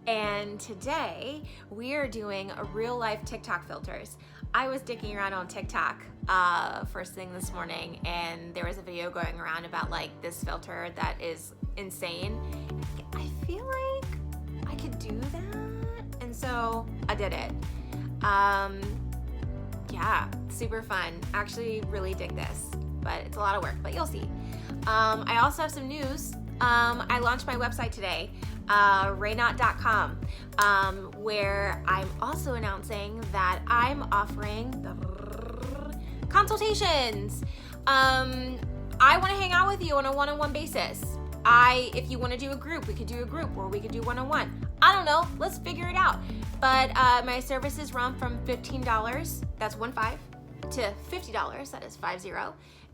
and today we are doing a real life TikTok filters. I was digging around on TikTok first thing this morning, and there was a video going around about like this filter that is insane. I feel like I could do that, and so I did it. Yeah, super fun. Actually really dig this, but it's a lot of work, but you'll see. I also have some news. I launched my website today, raynot.com, where I'm also announcing that I'm offering consultations. I want to hang out with you on a one-on-one basis. If you want to do a group, we could do a group, or we could do one-on-one. I don't know, let's figure it out. But my services run from $15, that's 15, to $50, that is 50.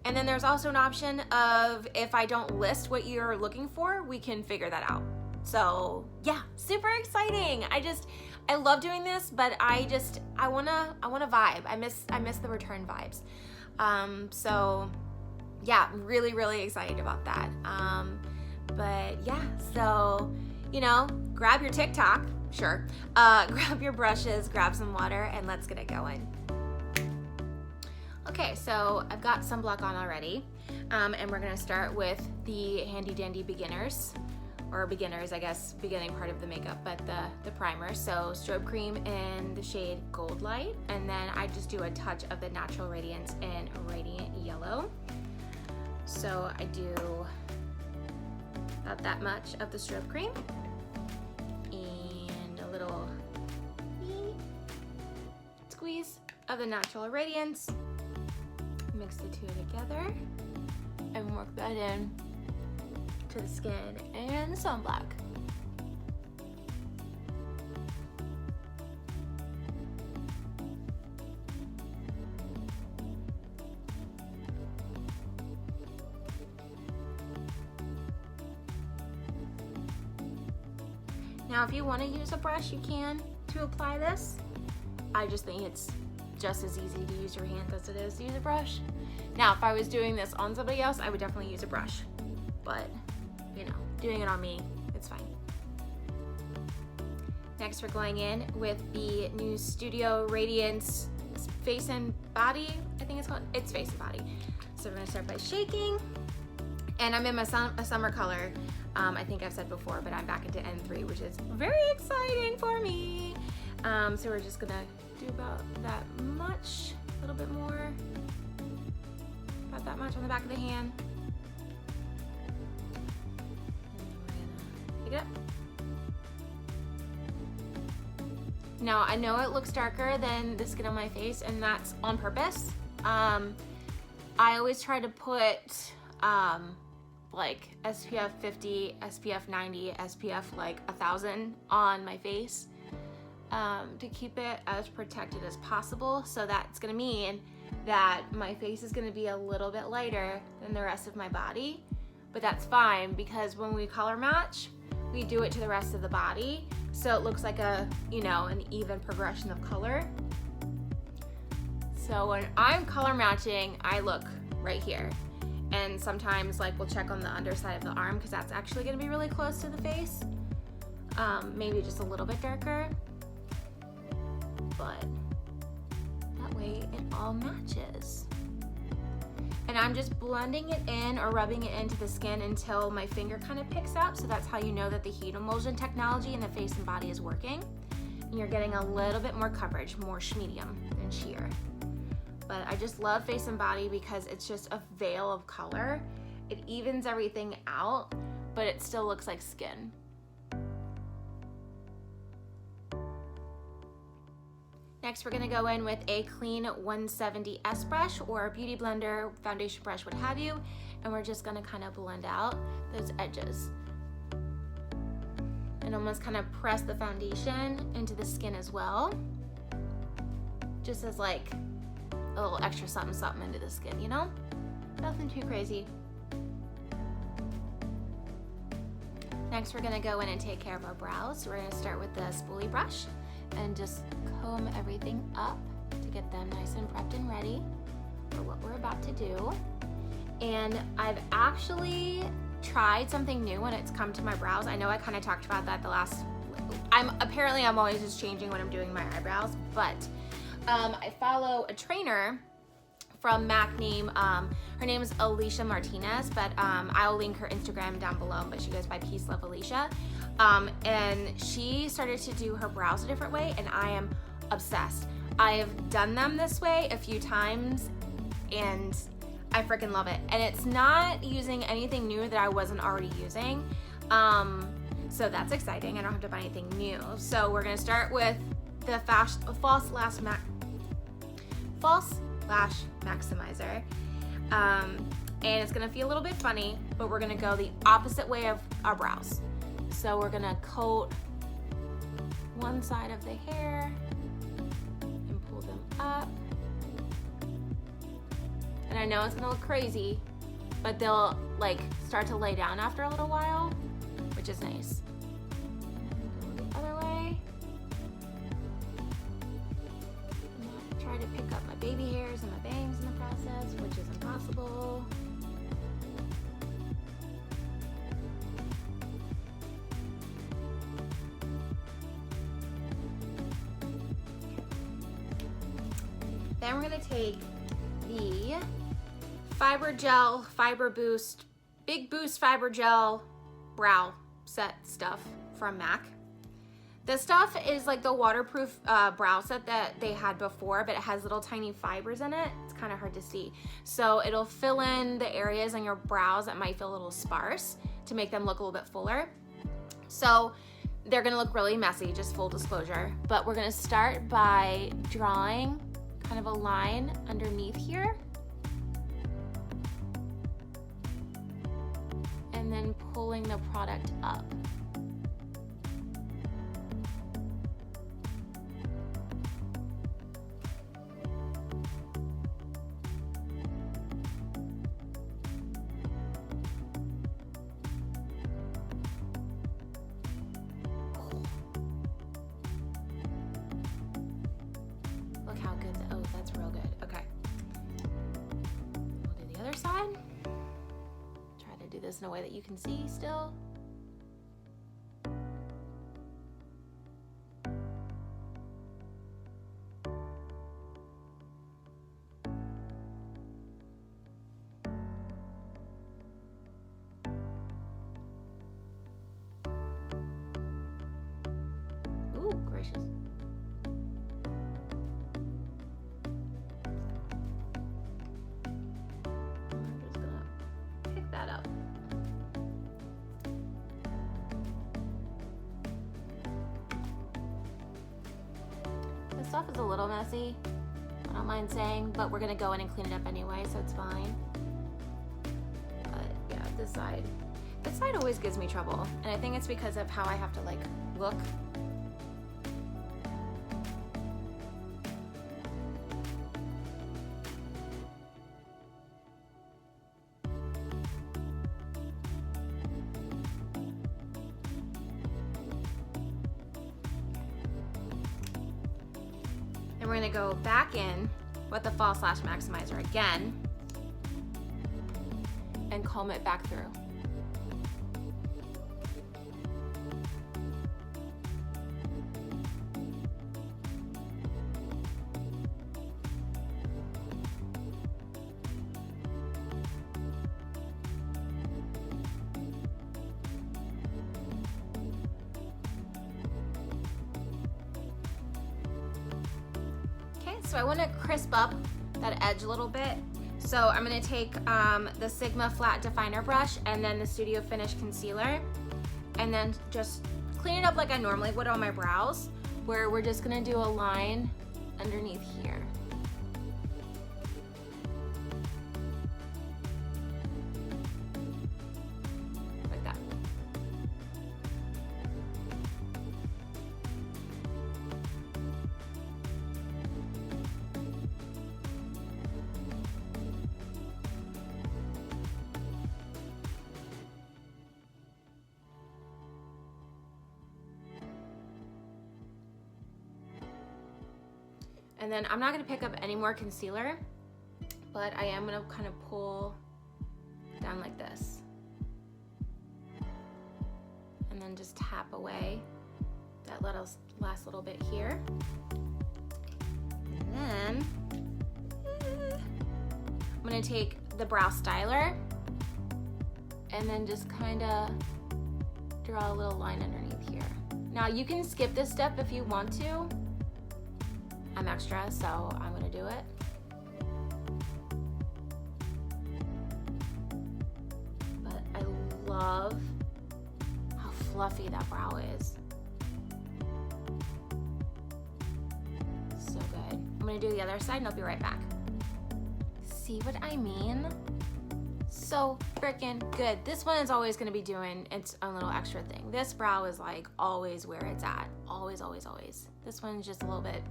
And then there's also an option of if I don't list what you're looking for, we can figure that out. So yeah, super exciting. I love doing this, but I wanna vibe. I miss the return vibes. So yeah, really, really excited about that. But yeah, so, you know, grab your TikTok, sure. Grab your brushes, grab some water, and let's get it going. Okay, so I've got sunblock on already, and we're gonna start with the handy dandy beginners, or beginners, I guess, beginning part of the makeup, but the primer. So Strobe Cream in the shade Goldlite, and then I just do a touch of the Natural Radiance in Radiant Yellow. So I do about that much of the Strobe Cream, and a little squeeze of the Natural Radiance. Mix the two together and work that in to the skin and the sunblock. Now, if you want to use a brush, you can to apply this. I just think it's just as easy to use your hand as it is to use a brush. Now, if I was doing this on somebody else, I would definitely use a brush, but you know, doing it on me, it's fine. Next, we're going in with the new Studio Radiance Face and Body, I think it's called. It's Face and Body. So we're gonna start by shaking, and I'm in my summer color. I think I've said before, but I'm back into N3, which is very exciting for me. So we're just gonna do about that much, a little bit more, about that much on the back of the hand. And then we're gonna pick it up. Now, I know it looks darker than the skin on my face, and that's on purpose. I always try to put like SPF 50, SPF 90, SPF like 1000 on my face. To keep it as protected as possible. So that's gonna mean that my face is gonna be a little bit lighter than the rest of my body, but that's fine because when we color match, we do it to the rest of the body, so it looks like a, you know, an even progression of color. So when I'm color matching, I look right here, and sometimes like we'll check on the underside of the arm because that's actually gonna be really close to the face, maybe just a little bit darker. But that way it all matches. And I'm just blending it in or rubbing it into the skin until my finger kind of picks up. So that's how you know that the heat emulsion technology in the face and body is working. And you're getting a little bit more coverage, more medium than sheer. But I just love face and body because it's just a veil of color. It evens everything out, but it still looks like skin. Next, we're gonna go in with a clean 170S brush or a beauty blender, foundation brush, what have you, and we're just gonna kind of blend out those edges. And almost kind of press the foundation into the skin as well, just as like a little extra something something into the skin, you know? Nothing too crazy. Next, we're gonna go in and take care of our brows. So we're gonna start with the spoolie brush and just comb everything up to get them nice and prepped and ready for what we're about to do. And I've actually tried something new when it's come to my brows. I know I kind of talked about that the last I'm always just changing when I'm doing my eyebrows, but I follow a trainer from MAC name. Her name is Alicia Martinez, but I'll link her Instagram down below, but she goes by Peace Love Alicia. And she started to do her brows a different way, and I am obsessed. I've done them this way a few times, and I freaking love it. And it's not using anything new that I wasn't already using. So that's exciting. I don't have to buy anything new. So we're gonna start with the False Lash Maximizer. And it's gonna feel a little bit funny, but we're gonna go the opposite way of our brows. So we're gonna coat one side of the hair and pull them up. And I know it's gonna look crazy, but they'll like start to lay down after a little while, which is nice. Go the other way. I'm trying to pick up my baby hairs and my bangs in the process, which is impossible. Then we're gonna take the Fibre Gel, Fibre Boost, Big Boost Fibre Gel brow set stuff from MAC. This stuff is like the waterproof brow set that they had before, but it has little tiny fibers in it. It's kind of hard to see. So it'll fill in the areas on your brows that might feel a little sparse to make them look a little bit fuller. So they're gonna look really messy, just full disclosure. But we're gonna start by drawing kind of a line underneath here. And then pulling the product up. Look how good, oh, that's real good. Okay. We'll do the other side. Do this in a way that you can see still. Ooh, gracious. I'm just gonna pick that up. Stuff is a little messy, I don't mind saying, but we're gonna go in and clean it up anyway, so it's fine. But yeah, this side always gives me trouble, and I think it's because of how I have to like look. And we're gonna go back in with the False Lash Maximizer again and comb it back through. So I want to crisp up that edge a little bit. So I'm going to take the Sigma Flat Definer brush and then the Studio Finish Concealer, and then just clean it up like I normally would on my brows, where we're just going to do a line underneath here. Like that. And then I'm not gonna pick up any more concealer, but I am gonna kind of pull down like this. And then just tap away that last little bit here. And then I'm gonna take the brow styler and then just kind of draw a little line underneath here. Now you can skip this step if you want to. I'm extra, so I'm gonna do it. But I love how fluffy that brow is. So good. I'm gonna do the other side and I'll be right back. See what I mean? So freaking good. This one is always gonna be doing its own little extra thing. This brow is like always where it's at. Always, always, always. This one's just a little bit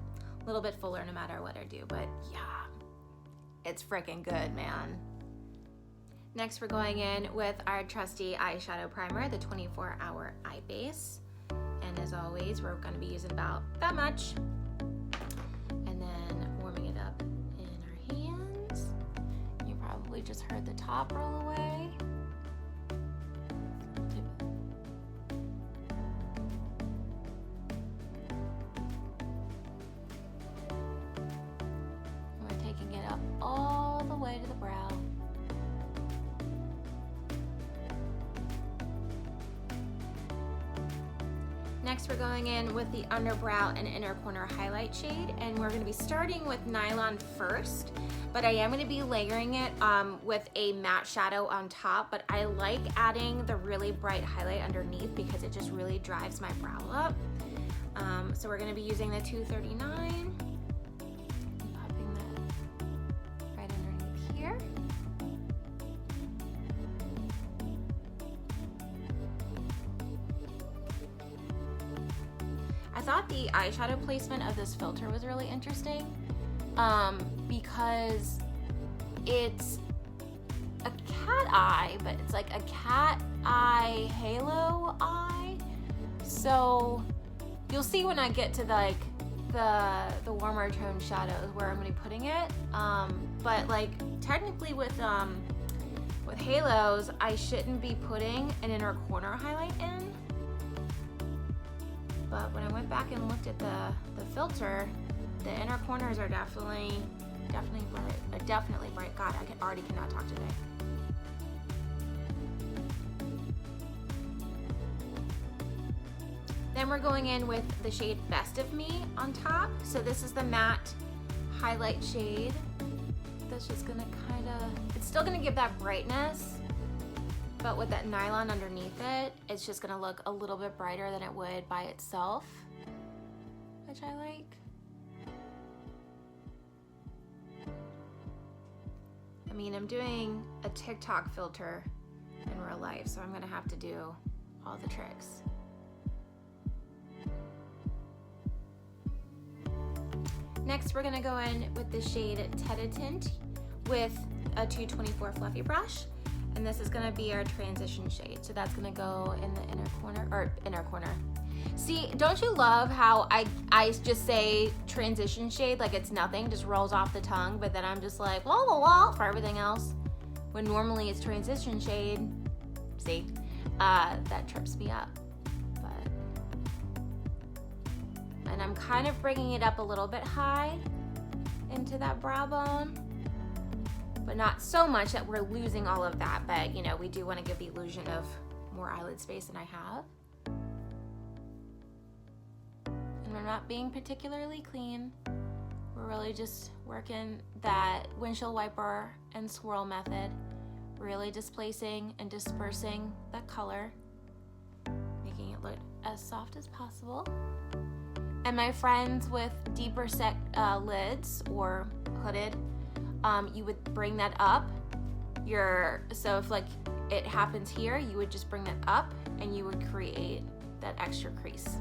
fuller no matter what I do, but yeah, it's freaking good, man. Next, we're going in with our trusty eyeshadow primer, the 24-hour Eyebase. And as always, we're gonna be using about that much. And then warming it up in our hands. You probably just heard the top roll away. We're taking it up all the way to the brow. Next, we're going in with the underbrow and inner corner highlight shade, and we're going to be starting with Nylon first, but I am going to be layering it with a matte shadow on top, but I like adding the really bright highlight underneath because it just really drives my brow up. So we're going to be using the 239, and popping that right underneath here. I thought the eyeshadow placement of this filter was really interesting because it's a cat eye, but it's like a cat eye halo eye. So you'll see when I get to like the warmer tone shadows where I'm gonna be putting it. But like technically with halos, I shouldn't be putting an inner corner highlight in. But when I went back and looked at the filter, the inner corners are definitely bright. God, I already cannot talk today. Then we're going in with the shade Best of Me on top. So this is the matte highlight shade. That's just gonna it's still gonna give that brightness, but with that nylon underneath it, it's just gonna look a little bit brighter than it would by itself, which I like. I mean, I'm doing a TikTok filter in real life, so I'm gonna have to do all the tricks. Next, we're gonna go in with the shade Tete Tint with a 224 fluffy brush. And this is gonna be our transition shade. So that's gonna go in the inner corner. See, don't you love how I just say transition shade like it's nothing, just rolls off the tongue, but then I'm just like, la la la for everything else. When normally it's transition shade, see, that trips me up. And I'm kind of bringing it up a little bit high into that brow bone, but not so much that we're losing all of that. But you know, we do want to give the illusion of more eyelid space than I have. And we're not being particularly clean. We're really just working that windshield wiper and swirl method, really displacing and dispersing that color, making it look as soft as possible. And my friends with deeper set lids or hooded, you would bring that up. So if like it happens here, you would just bring that up and you would create that extra crease.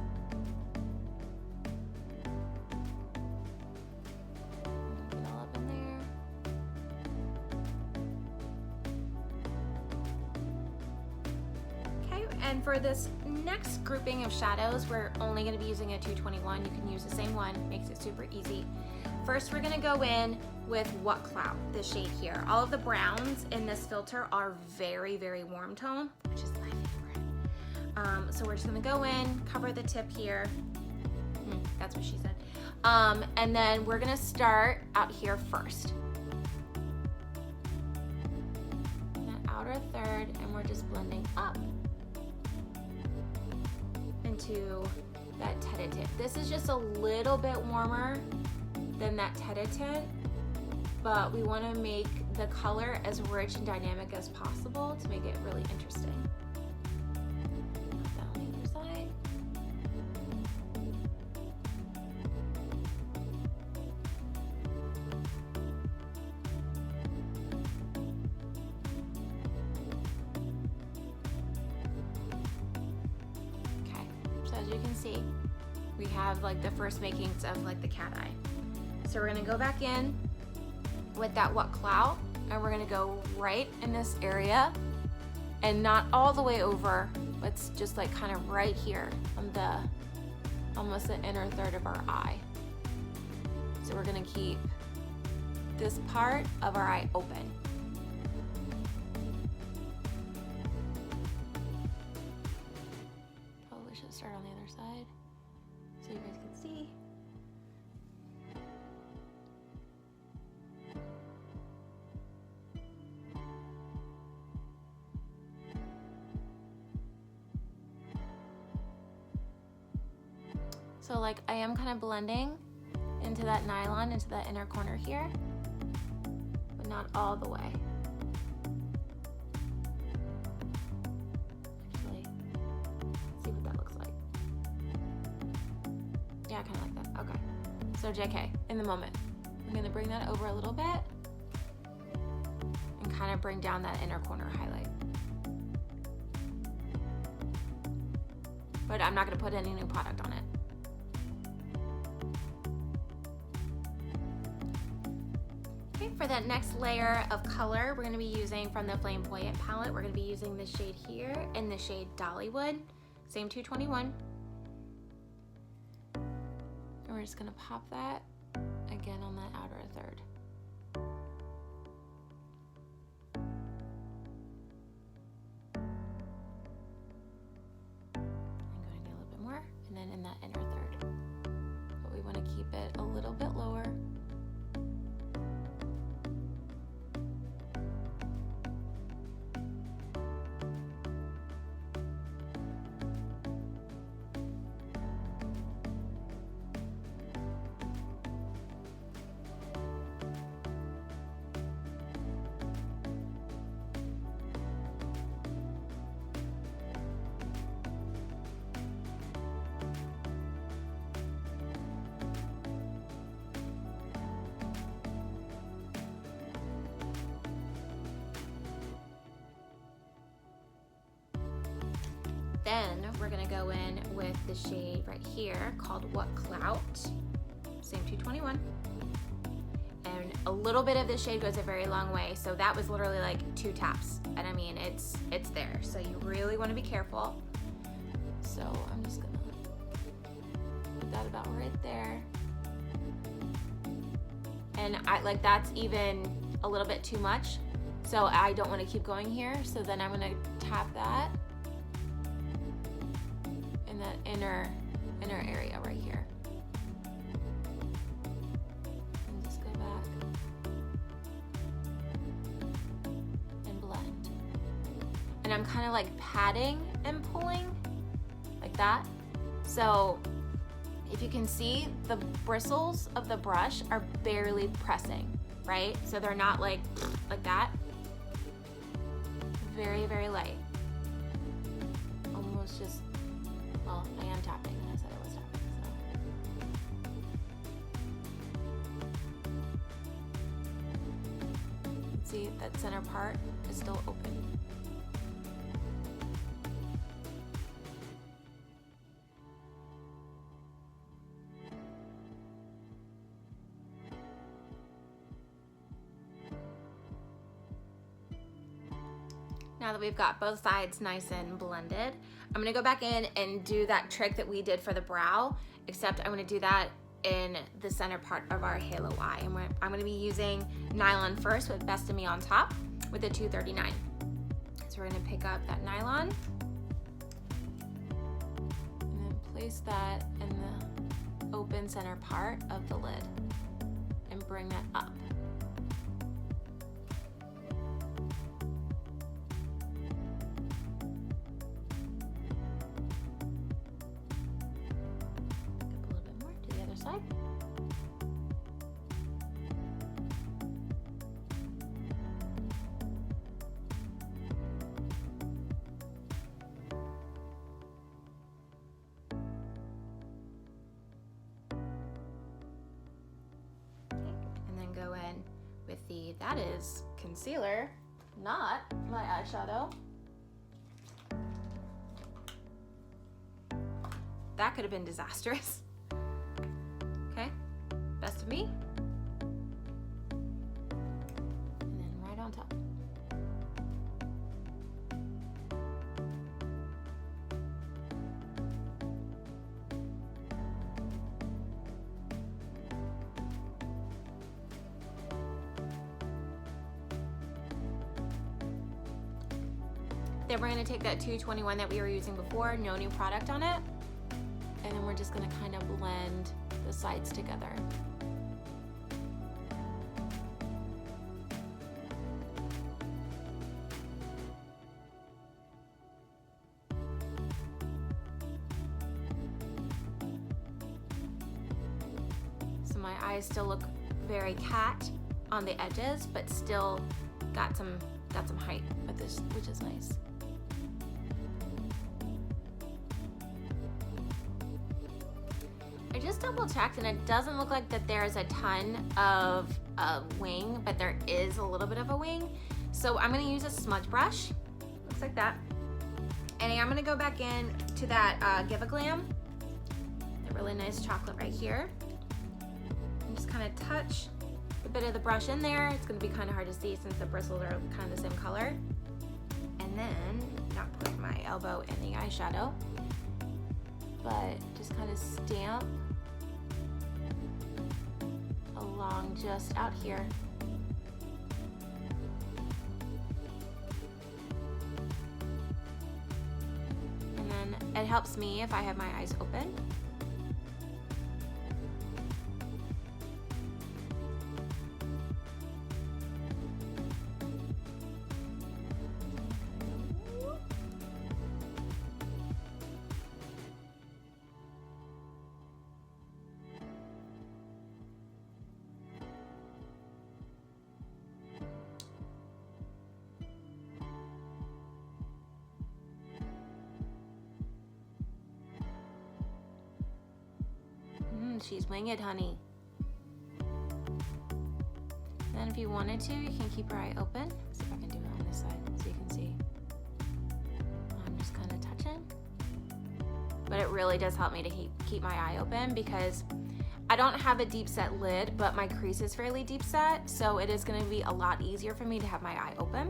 Get it all up in there. Okay, and for this next grouping of shadows, we're only going to be using a 221. You can use the same one, makes it super easy. First, we're going to go in with What Cloud, this shade here. All of the browns in this filter are very, very warm tone, which is my So we're just gonna go in, cover the tip here. That's what she said. And then we're gonna start out here first. That outer third, and we're just blending up into that tete tip. This is just a little bit warmer than that tete tint, but we wanna make the color as rich and dynamic as possible to make it really interesting. Put that on the other side. Okay, so as you can see, we have like the first makings of like the cat eye. So we're gonna go back in with that What Clout, and we're gonna go right in this area, and not all the way over, but it's just like kind of right here on the, almost the inner third of our eye. So we're gonna keep this part of our eye open. Probably should start on the other side so you guys can see. So like I am kind of blending into that nylon, into that inner corner here, but not all the way. Actually, let's see what that looks like. Yeah, I kind of like that. Okay. So JK, in the moment, I'm gonna bring that over a little bit and kind of bring down that inner corner highlight. But I'm not gonna put any new product on it. For that next layer of color, we're going to be using from the Flamboyant palette, we're going to be using the shade here and the shade Dollywood, same 221. And we're just going to pop that again on that outer third. I'm going to do a little bit more, and then in that inner third. But we want to keep it a little bit lower. Then we're gonna go in with the shade right here called What Clout, same 221. And a little bit of this shade goes a very long way. So that was literally like 2 taps. And I mean, it's there. So you really wanna be careful. So I'm just gonna put that about right there. And I like, that's even a little bit too much. So I don't wanna keep going here. So then I'm gonna tap that in that inner area right here. And just go back and blend. And I'm kind of like patting and pulling like that. So if you can see, the bristles of the brush are barely pressing, right? So they're not like that. Very, very light. Almost just, well, I am tapping, and I said I was tapping, so. See, that center part is still open. Now that we've got both sides nice and blended, I'm gonna go back in and do that trick that we did for the brow, except I'm gonna do that in the center part of our halo eye. And I'm gonna be using nylon first with Best of Me on top with the 239. So we're gonna pick up that nylon place that in the open center part of the lid and bring that up. A little bit more to the other side. Go in with that is concealer, not my eyeshadow. That could have been disastrous. Okay, best of me. And then right on top. Then we're gonna take that 221 that we were using before, no new product on it, and then we're just gonna kind of blend the sides together. So my eyes still look very cat on the edges, but still got some height with this, which is nice. I just double checked and it doesn't look like that there's a ton of wing, but there is a little bit of a wing. So I'm gonna use a smudge brush, looks like that. And I'm gonna go back in to that gEwD, a really nice chocolate right here. And just kind of touch a bit of the brush in there. It's gonna be kind of hard to see since the bristles are kind of the same color. And then, not put my elbow in the eyeshadow, but just kind of stamp along just out here. And then it helps me if I have my eyes open. She's winged, honey. Then if you wanted to, you can keep her eye open. Let's see if I can do it on this side so you can see. I'm just kind of touching. But it really does help me to keep my eye open because I don't have a deep set lid, but my crease is fairly deep set. So it is gonna be a lot easier for me to have my eye open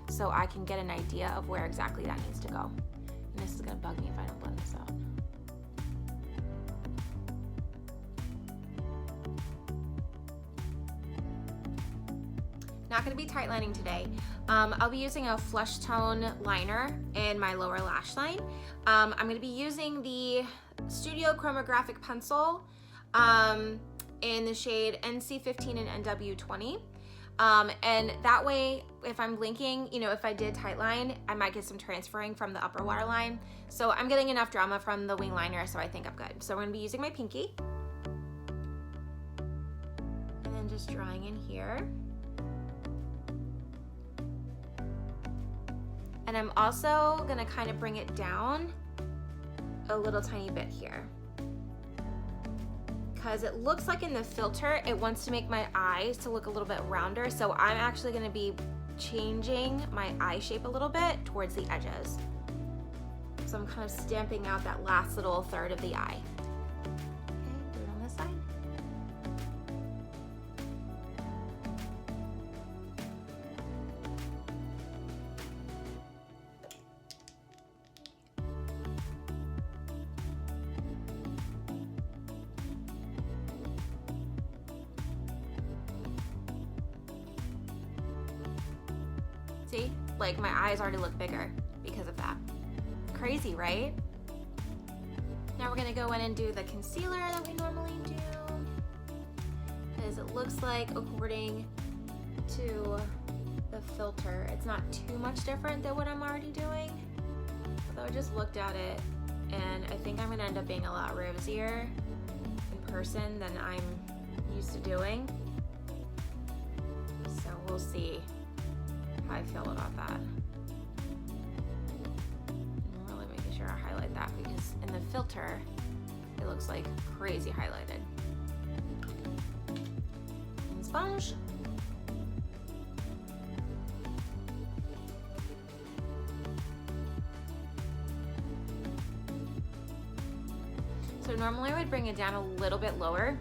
so I can get an idea of where exactly that needs to go. And this is gonna bug me if I don't blend this out. Not gonna be tight lining today. I'll be using a flush tone liner in my lower lash line. I'm gonna be using the Studio Chromographic pencil in the shade NC15 and NW20. And that way, if I'm blinking, you know, if I did tight line, I might get some transferring from the upper waterline. So I'm getting enough drama from the wing liner, so I think I'm good. So we're gonna be using my pinky. And then just drawing in here. And I'm also gonna kind of bring it down a little tiny bit here. Because it looks like in the filter, it wants to make my eyes to look a little bit rounder. So I'm actually gonna be changing my eye shape a little bit towards the edges. So I'm kind of stamping out that last little third of the eye. Okay, do it on this side. See, like my eyes already look bigger because of that. Crazy, right? Now we're gonna go in and do the concealer that we normally do, because it looks like, according to the filter, it's not too much different than what I'm already doing. Although I just looked at it, and I think I'm gonna end up being a lot rosier in person than I'm used to doing. So we'll see how I feel about that. I'm really making sure I highlight that, because in the filter, it looks like crazy highlighted. And sponge. So normally I would bring it down a little bit lower,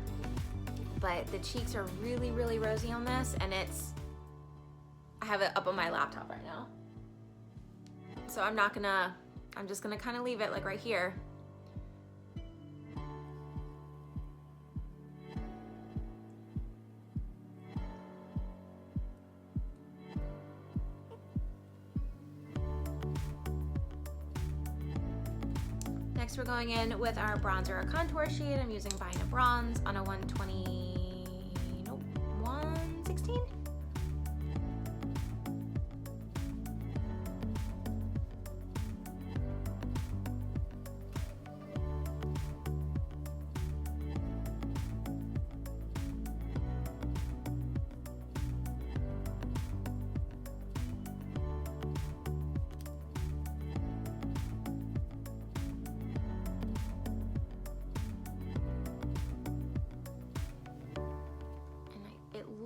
but the cheeks are really, really rosy on this, and I have it up on my laptop right now. So I'm just gonna kind of leave it like right here. Next, we're going in with our bronzer or contour shade. I'm using Baina Bronze on a 116?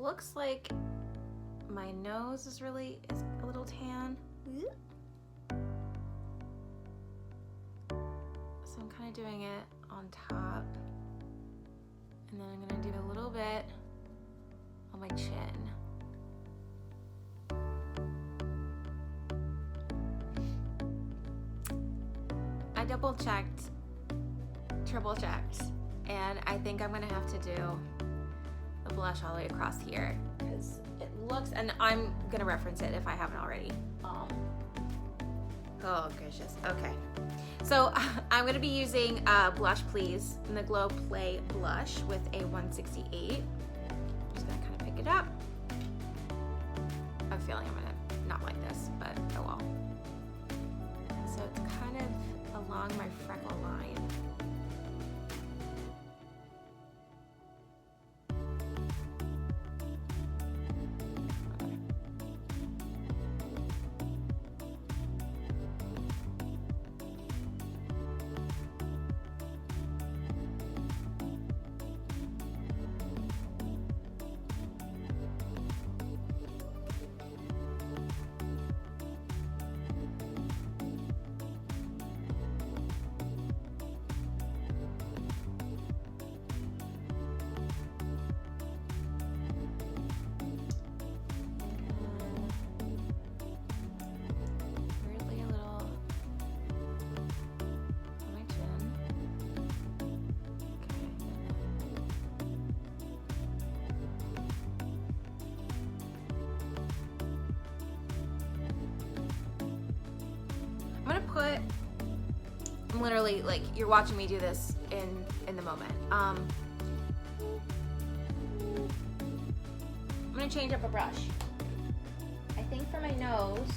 Looks like my nose is a little tan. So I'm kind of doing it on top, and then I'm gonna do a little bit on my chin. I double checked, triple checked, and I think I'm gonna have to do the blush all the way across here, because it looks, and I'm gonna reference it if I haven't already. Oh gracious, okay. So I'm gonna be using Blush Please in the Glow Play blush with a 168. I'm just gonna kind of pick it up. I have a feeling I'm gonna not like this, but oh well. So it's kind of along my freckle line. I'm literally, like, you're watching me do this in the moment. I'm gonna change up a brush. I think for my nose,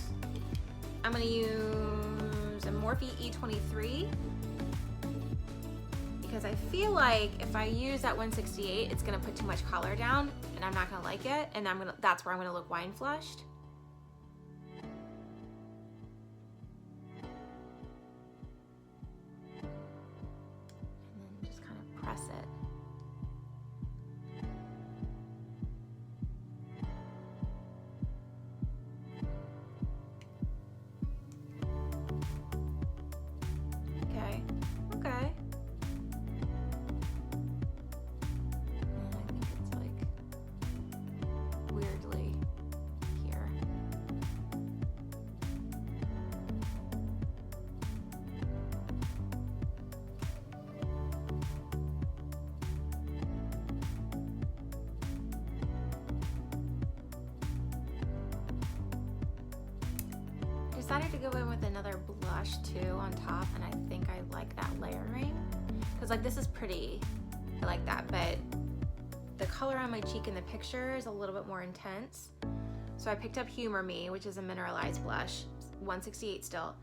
I'm gonna use a Morphe E23, because I feel like if I use that 168, it's gonna put too much color down, and I'm not gonna like it, and that's where I'm gonna look wine flushed. Decided to go in with another blush too on top, and I think I like that layering. Because like this is pretty, I like that, but the color on my cheek in the picture is a little bit more intense. So I picked up Humor Me, which is a mineralized blush, 168 still,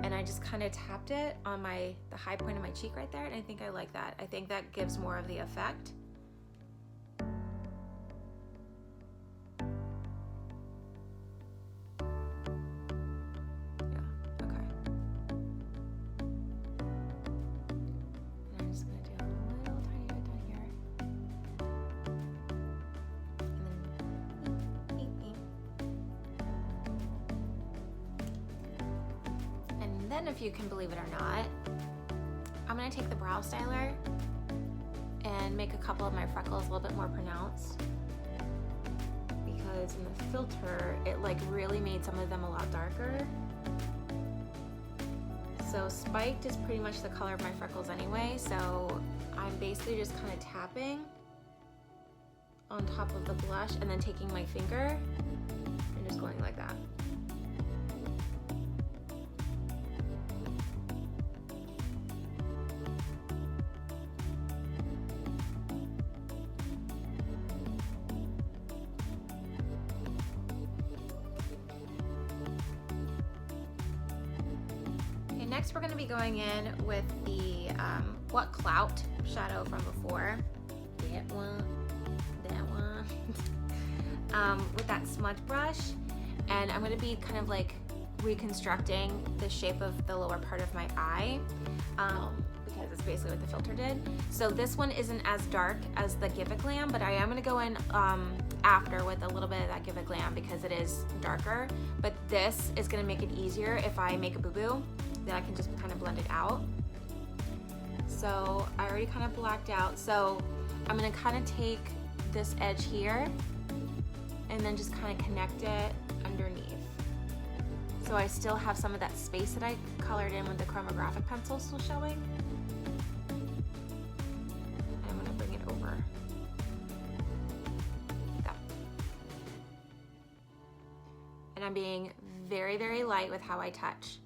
and I just kind of tapped it on the high point of my cheek right there, and I think I like that. I think that gives more of the effect. Then, if you can believe it or not, I'm gonna take the brow styler and make a couple of my freckles a little bit more pronounced, because in the filter it like really made some of them a lot darker. So spiked is pretty much the color of my freckles anyway, so I'm basically just kind of tapping on top of the blush and then taking my finger and just going like that. Next, we're going to be going in with the What Clout shadow from before. That one. With that smudge brush. And I'm going to be kind of like reconstructing the shape of the lower part of my eye. Because it's basically what the filter did. So this one isn't as dark as the Give It Glam, but I am going to go in after with a little bit of that Give It Glam because it is darker. But this is going to make it easier if I make a boo-boo. Then I can just kind of blend it out. So I already kind of blacked out. So I'm gonna kind of take this edge here and then just kind of connect it underneath. So I still have some of that space that I colored in with the Chromographic pencil still showing. And I'm gonna bring it over. Like that. And I'm being very, very light with how I touch.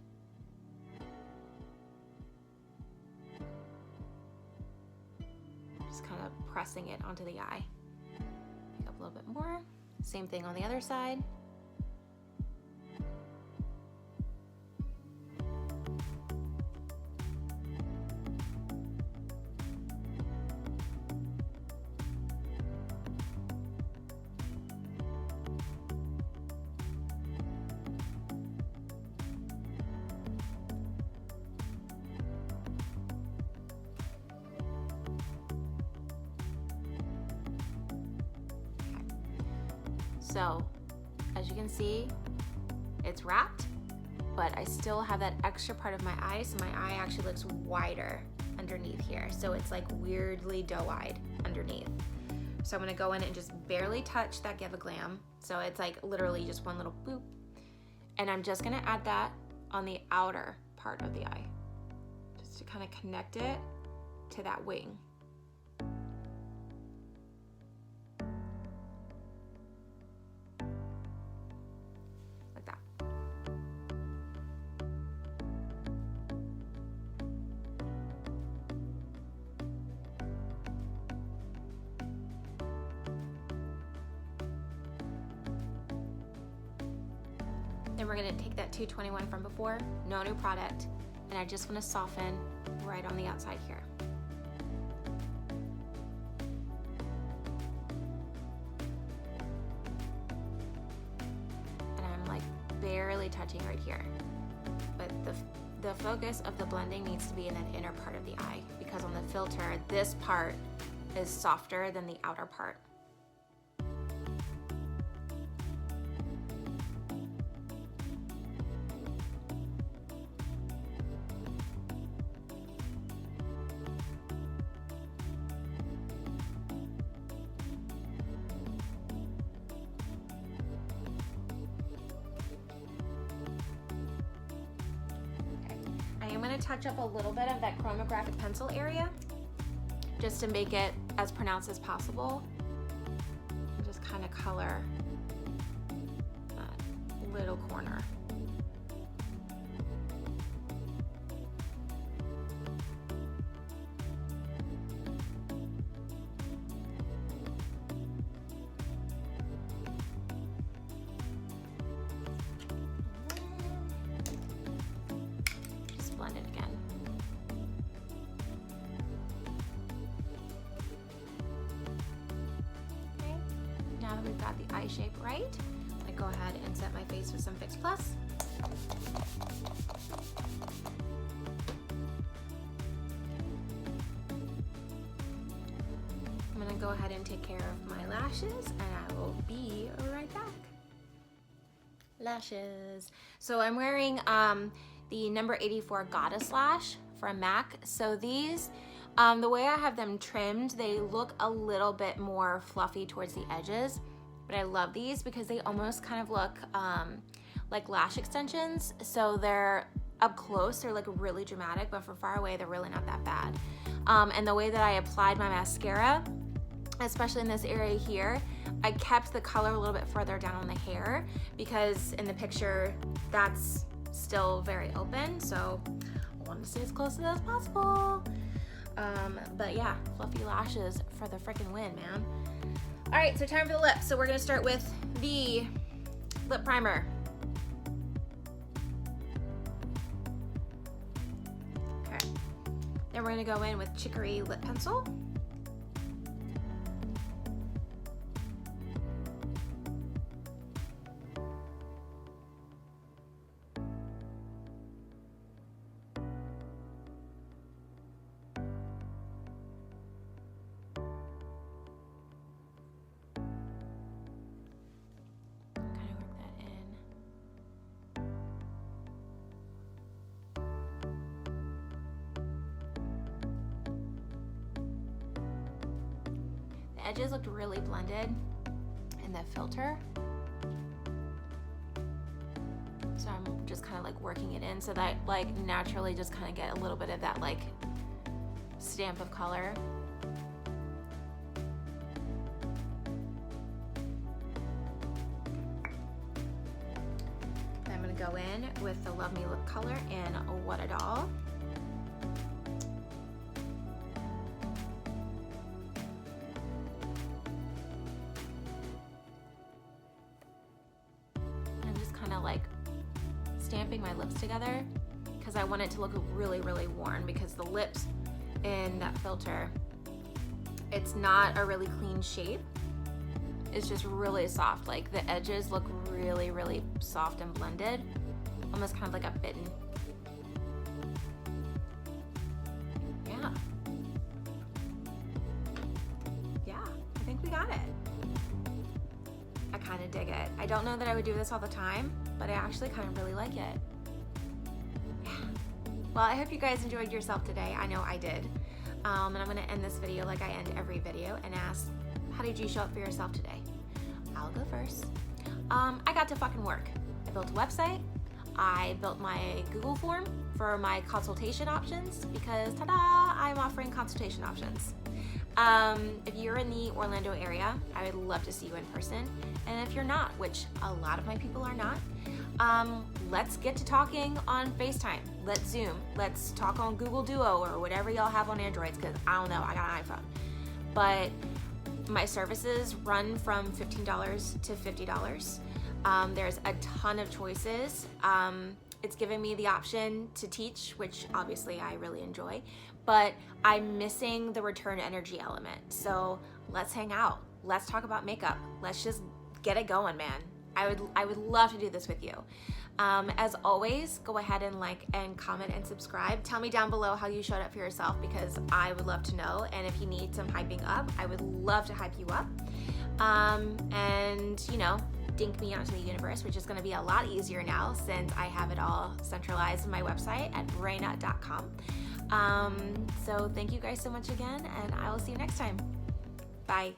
Kind of pressing it onto the eye. Pick up a little bit more. Same thing on the other side. So, as you can see, it's wrapped, but I still have that extra part of my eye, so my eye actually looks wider underneath here. So it's like weirdly doe-eyed underneath. So I'm gonna go in and just barely touch that Give It Glam. So it's like literally just one little boop. And I'm just gonna add that on the outer part of the eye, just to kind of connect it to that wing. Then we're gonna take that 221 from before, no new product, and I just wanna soften right on the outside here. And I'm like barely touching right here. But the focus of the blending needs to be in that inner part of the eye, because on the filter, this part is softer than the outer part. I'm going to touch up a little bit of that Chromographic pencil area just to make it as pronounced as possible. And just kind of color that little corner. we've got the eye shape right. I go ahead and set my face with some Fix Plus. I'm gonna go ahead and take care of my lashes, and I will be right back. Lashes. So I'm wearing the number 84 Goddess Lash from MAC. So these, the way I have them trimmed, they look a little bit more fluffy towards the edges, but I love these because they almost kind of look like lash extensions. So they're up close, they're like really dramatic, but from far away, they're really not that bad. And the way that I applied my mascara, especially in this area here, I kept the color a little bit further down on the hair because in the picture, that's still very open. So I wanted to stay as close to that as possible. But yeah, fluffy lashes for the freaking win, man. All right, so time for the lips. So we're gonna start with the lip primer. Okay, then we're gonna go in with Chicory Lip Pencil. Edges looked really blended in the filter. So I'm just kind of like working it in so that like naturally just kind of get a little bit of that like stamp of color. Then I'm gonna go in with the Love Me lip color in Whatta. Like stamping my lips together because I want it to look really, really worn because the lips in that filter, it's not a really clean shape. It's just really soft. Like the edges look really, really soft and blended, almost kind of like a bitten. Yeah. Yeah, I think we got it. I kind of dig it. I don't know that I would do this all the time, but I actually kind of really like it. Yeah. Well, I hope you guys enjoyed yourself today. I know I did. And I'm gonna end this video like I end every video and ask, how did you show up for yourself today? I'll go first. I got to fucking work. I built a website. I built my Google form for my consultation options because, ta-da, I'm offering consultation options. If you're in the Orlando area, I would love to see you in person. And if you're not, which a lot of my people are not, let's get to talking on FaceTime. Let's Zoom. Let's talk on Google Duo or whatever y'all have on Androids, because I don't know, I got an iPhone. But my services run from $15 to $50. There's a ton of choices. It's giving me the option to teach, which obviously I really enjoy, but I'm missing the return energy element. So let's hang out. Let's talk about makeup. Let's just get it going, man. I would love to do this with you. As always, go ahead and like and comment and subscribe. Tell me down below how you showed up for yourself because I would love to know. And if you need some hyping up, I would love to hype you up. And you know, dink me out to the universe, which is going to be a lot easier now since I have it all centralized in my website at baina.com. So thank you guys so much again, and I will see you next time. Bye.